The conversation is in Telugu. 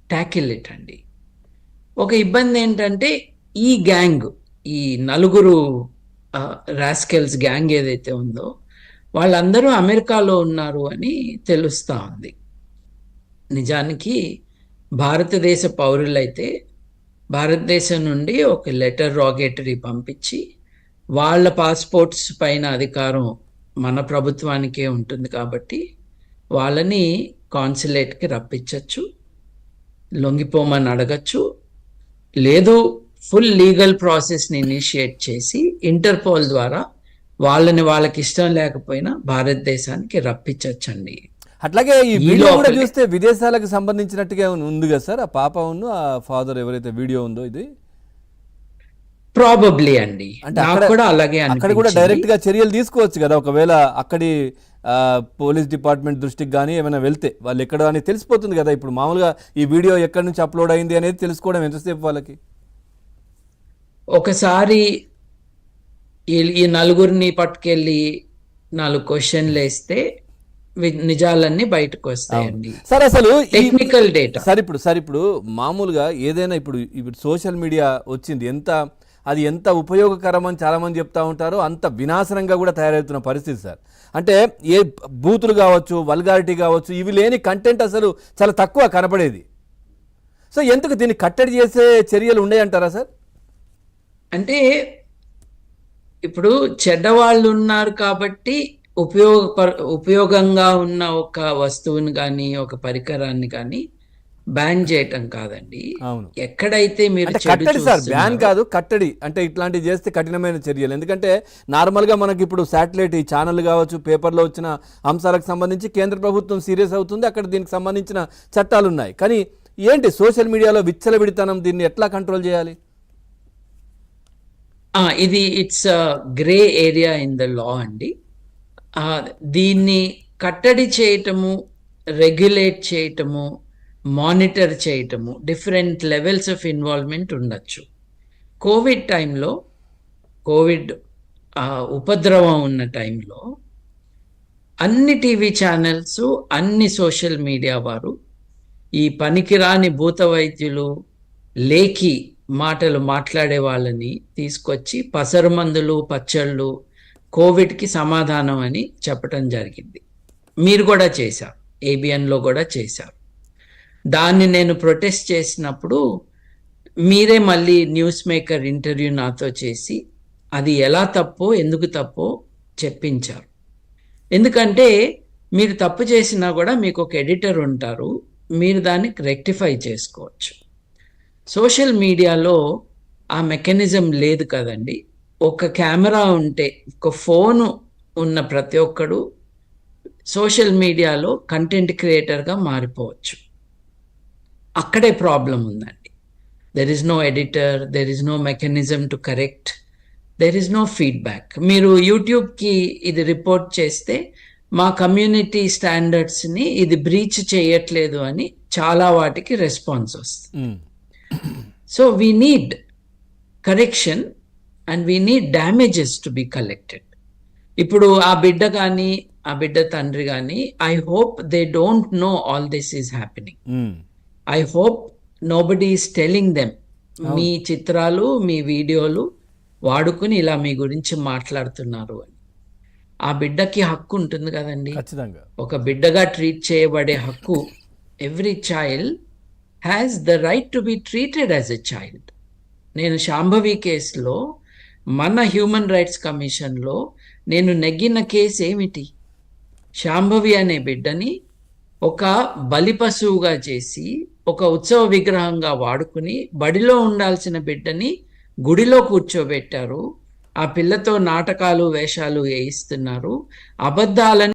ట్యాకిల్ ఇట్ అండి. ఒక ఇబ్బంది ఏంటంటే ఈ గ్యాంగ్, ఈ నలుగురు రాస్కెల్స్ గ్యాంగ్ ఏదైతే ఉందో వాళ్ళందరూ అమెరికాలో ఉన్నారు అని తెలుస్తూ ఉంది. నిజానికి భారతదేశ పౌరులైతే భారతదేశం నుండి ఒక లెటర్ రాగేటరీ పంపించి వాళ్ళ పాస్పోర్ట్స్ పైన అధికారం మన ప్రభుత్వానికే ఉంటుంది కాబట్టి వాళ్ళని కాన్సులేట్కి రప్పించవచ్చు, లొంగిపోమని అడగచ్చు, లేదు ఫుల్ లీగల్ ప్రాసెస్ని ఇనిషియేట్ చేసి ఇంటర్పోల్ ద్వారా వాళ్ళకి ఇష్టం లేకపోయినా భారతదేశానికి రప్పించవచ్చండి. అట్లాగే ఈ వీడియో కూడా చూస్తే విదేశాలకు సంబంధించినట్టుగా ఉంది కదా సార్, ఆ పాప ఉన్న ఆ ఫాదర్ ఎవరైతే వీడియో ఉందో ఇది ప్రాబబ్లీ అండి. అంటే అక్కడ కూడా డైరెక్ట్ గా చర్యలు తీసుకోవచ్చు కదా, ఒకవేళ అక్కడి పోలీస్ డిపార్ట్మెంట్ దృష్టికి కానీ ఏమైనా వెళ్తే వాళ్ళు ఎక్కడ అని తెలిసిపోతుంది కదా. ఇప్పుడు మామూలుగా ఈ వీడియో ఎక్కడి నుంచి అప్లోడ్ అయింది అనేది తెలుసుకోవడం ఎంతసేపు వాళ్ళకి? ఒకసారి ఈ నలుగురిని పట్టుకెళ్ళి 4 క్వశ్చన్లు వేస్తే నిజాలన్నీ బయటకు వస్తాయండి. సార్ అసలు టెక్నికల్ డేటా సార్ ఇప్పుడు మామూలుగా ఏదైనా ఇప్పుడు సోషల్ మీడియా వచ్చింది, అది ఎంత ఉపయోగకరం అని చాలామంది చెప్తా ఉంటారో అంత వినాశనంగా కూడా తయారవుతున్న పరిస్థితి సార్. అంటే ఏ బూతులు కావచ్చు, వల్గారిటీ కావచ్చు, ఇవి లేని కంటెంట్ అసలు చాలా తక్కువ కనపడేది. సో ఎందుకు దీన్ని కట్టడి చేసే చర్యలు ఉన్నాయంటారా సార్? అంటే ఇప్పుడు చెడ్డవాళ్ళు ఉన్నారు కాబట్టి ఉపయోగంగా ఉన్న ఒక వస్తువుని కానీ ఒక పరికరాన్ని కానీ బ్యాన్ చేయటం కాదండి. ఎక్కడైతే మీరు కట్టడి సార్, బ్యాన్ కాదు కట్టడి. అంటే ఇట్లాంటివి చేస్తే కఠినమైన చర్యలు. ఎందుకంటే నార్మల్గా మనకి ఇప్పుడు శాటిలైట్ ఈ ఛానల్ కావచ్చు, పేపర్లో వచ్చిన అంశాలకు సంబంధించి కేంద్ర ప్రభుత్వం సీరియస్ అవుతుంది, అక్కడ దీనికి సంబంధించిన చట్టాలు ఉన్నాయి. కానీ ఏంటి సోషల్ మీడియాలో విచ్చలవిడితనం, దీన్ని ఎట్లా కంట్రోల్ చేయాలి? ఇది it's grey area in the law అండి. దీన్ని కట్టడి చేయటము, రెగ్యులేట్ చేయటము, మానిటర్ చేయటము, డిఫరెంట్ లెవెల్స్ ఆఫ్ ఇన్వాల్వ్మెంట్ ఉండొచ్చు. కోవిడ్ టైంలో, కోవిడ్ ఉపద్రవం ఉన్న టైంలో అన్ని టీవీ ఛానల్స్, అన్ని సోషల్ మీడియా వారు ఈ పనికిరాని భూత వైద్యులు, లేఖి మాటలు మాట్లాడే వాళ్ళని తీసుకొచ్చి పసరు మందులు, పచ్చళ్ళు, కోవిడ్కి సమాధానం అని చెప్పటం జరిగింది. మీరు కూడా చేశారు, ఏబిఎన్లో కూడా చేశారు. దాన్ని నేను ప్రొటెస్ట్ చేసినప్పుడు మీరే మళ్ళీ న్యూస్ మేకర్ ఇంటర్వ్యూ నాతో చేసి అది ఎలా తప్పో, ఎందుకు తప్పో చెప్పించారు. ఎందుకంటే మీరు తప్పు చేసినా కూడా మీకు ఒక ఎడిటర్ ఉంటారు, మీరు దాన్ని రెక్టిఫై చేసుకోవచ్చు. సోషల్ మీడియాలో ఆ మెకానిజం లేదు కదండి. ఒక కెమెరా ఉంటే, ఒక ఫోను ఉన్న ప్రతి ఒక్కడు సోషల్ మీడియాలో కంటెంట్ క్రియేటర్గా మారిపోవచ్చు. అక్కడే ప్రాబ్లం ఉందండి. There is no editor, there is no mechanism to correct, there is no feedback. మీరు యూట్యూబ్కి ఇది రిపోర్ట్ చేస్తే మా కమ్యూనిటీ స్టాండర్డ్స్ని ఇది బ్రీచ్ చేయట్లేదు అని చాలా వాటికి రెస్పాన్స్ వస్తుంది. So we need correction and we need damages to be collected. ఇప్పుడు ఆ బిడ్డ కానీ, ఆ బిడ్డ తండ్రి కానీ, I hope they don't know all this is happening. I hope nobody is telling them, మీ చిత్రాలు, మీ వీడియోలు వాడుకుని ఇలా మీ గురించి మాట్లాడుతున్నారు అని. ఆ బిడ్డకి హక్కు ఉంటుంది కదండి, ఒక బిడ్డగా ట్రీట్ చేయబడే హక్కు. Every child has the right to be treated as a child. నేను శాంభవి కేసులో, మన హ్యూమన్ రైట్స్ కమిషన్లో నేను నెగ్గిన కేసు ఏమిటి? శాంభవి అనే బిడ్డని ఒక బలి పశువుగా చేసి, ఒక ఉత్సవ విగ్రహంగా వాడుకుని, బడిలో ఉండాల్సిన బిడ్డని గుడిలో కూర్చోబెట్టారు. ఆ పిల్లతో నాటకాలు, వేషాలు వేయిస్తున్నారు. అబద్ధాలను